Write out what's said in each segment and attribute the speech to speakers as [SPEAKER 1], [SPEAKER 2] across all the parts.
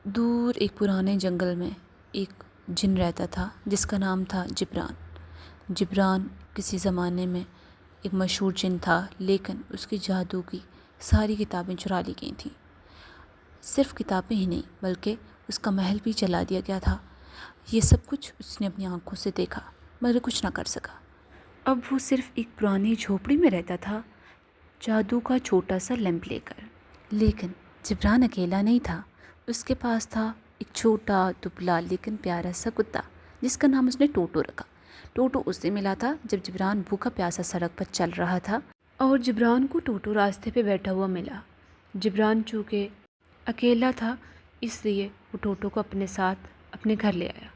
[SPEAKER 1] دور ایک پرانے جنگل میں ایک جن رہتا تھا جس کا نام تھا جبران۔ جبران کسی زمانے میں ایک مشہور جن تھا، لیکن اس کی جادو کی ساری کتابیں چرا لی گئی تھیں۔ صرف کتابیں ہی نہیں بلکہ اس کا محل بھی جلا دیا گیا تھا۔ یہ سب کچھ اس نے اپنی آنکھوں سے دیکھا مگر کچھ نہ کر سکا۔ اب وہ صرف ایک پرانی جھوپڑی میں رہتا تھا، جادو کا چھوٹا سا لیمپ لے کر۔ لیکن جبران اکیلا نہیں تھا، اس کے پاس تھا ایک چھوٹا دبلا لیکن پیارا سا کتا جس کا نام اس نے ٹوٹو رکھا۔ ٹوٹو اس سے ملا تھا جب جبران بھوکا پیاسا سڑک پر چل رہا تھا اور جبران کو ٹوٹو راستے پہ بیٹھا ہوا ملا۔ جبران چونکہ اکیلا تھا اس لیے وہ ٹوٹو کو اپنے ساتھ اپنے گھر لے آیا۔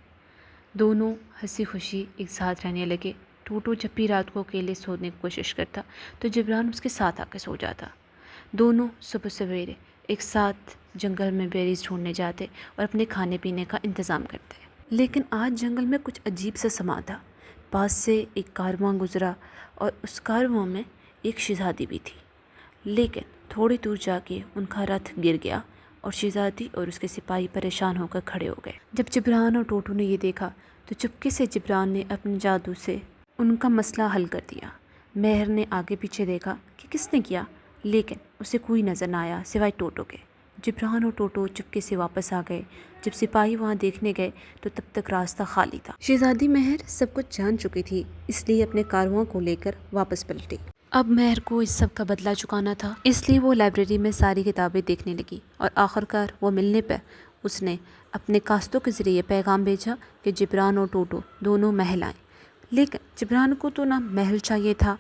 [SPEAKER 1] دونوں ہنسی خوشی ایک ساتھ رہنے لگے۔ ٹوٹو جب بھی رات کو اکیلے سونے کی کوشش کرتا تو جبران اس کے ساتھ آ کے سو جاتا۔ دونوں صبح سویرے ایک ساتھ جنگل میں بیریز ڈھونڈنے جاتے اور اپنے کھانے پینے کا انتظام کرتے۔ لیکن آج جنگل میں کچھ عجیب سا سما تھا۔ پاس سے ایک کارواں گزرا اور اس کارواں میں ایک شہزادی بھی تھی، لیکن تھوڑی دور جا کے ان کا رتھ گر گیا اور شہزادی اور اس کے سپاہی پریشان ہو کر کھڑے ہو گئے۔ جب جبران اور ٹوٹو نے یہ دیکھا تو چپکے سے جبران نے اپنے جادو سے ان کا مسئلہ حل کر دیا۔ مہر نے آگے پیچھے دیکھا کہ کس نے کیا، لیکن اسے کوئی نظر نہ آیا سوائے ٹوٹو کے۔ جبران اور ٹوٹو چپکے سے واپس آ گئے۔ جب سپاہی وہاں دیکھنے گئے تو تب تک راستہ خالی تھا۔ شہزادی مہر سب کچھ جان چکی تھی، اس لیے اپنے کارواں کو لے کر واپس پلٹی۔ اب مہر کو اس سب کا بدلہ چکانا تھا، اس لیے وہ لائبریری میں ساری کتابیں دیکھنے لگی اور آخرکار وہ ملنے پر اس نے اپنے قاصدوں کے ذریعے پیغام بھیجا کہ جبران اور ٹوٹو دونوں محل آئیں۔ لیکن جبران کو تو نہ محل چاہیے تھا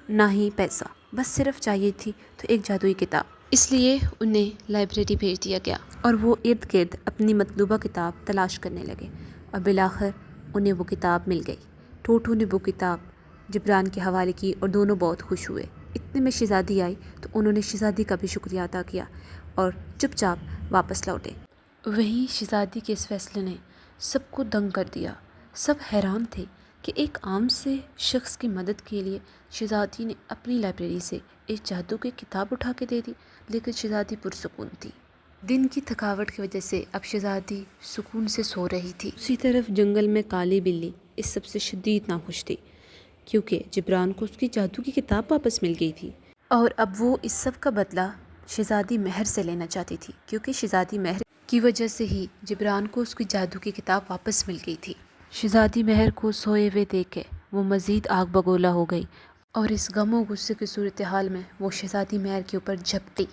[SPEAKER 1] نہ ہی پیسہ، بس صرف چاہیے تھی تو ایک جادوئی کتاب۔ اس لیے انہیں لائبریری بھیج دیا گیا اور وہ ارد گرد اپنی مطلوبہ کتاب تلاش کرنے لگے اور بالآخر انہیں وہ کتاب مل گئی۔ ٹوٹو نے وہ کتاب جبران کے حوالے کی اور دونوں بہت خوش ہوئے۔ اتنے میں شہزادی آئی تو انہوں نے شہزادی کا بھی شکریہ ادا کیا اور چپ چاپ واپس لوٹے۔ وہیں شہزادی کے اس فیصلے نے سب کو دنگ کر دیا۔ سب حیران تھے کہ ایک عام سے شخص کی مدد کے لیے شہزادی نے اپنی لائبریری سے ایک جادو کی کتاب اٹھا کے دے دی، لیکن شہزادی پرسکون تھی۔ دن کی تھکاوٹ کی وجہ سے اب شہزادی سکون سے سو رہی تھی۔ اسی طرف جنگل میں کالی بلی اس سب سے شدید ناخوش تھی، کیونکہ جبران کو اس کی جادو کی کتاب واپس مل گئی تھی اور اب وہ اس سب کا بدلہ شہزادی مہر سے لینا چاہتی تھی، کیونکہ شہزادی مہر کی وجہ سے ہی جبران کو اس کی جادو کی کتاب واپس مل گئی تھی۔ شہزادی مہر کو سوئے ہوئے دیکھ کے وہ مزید آگ بگولا ہو گئی اور اس غم و غصے کی صورتحال میں وہ شہزادی مہر کے اوپر جھپٹی۔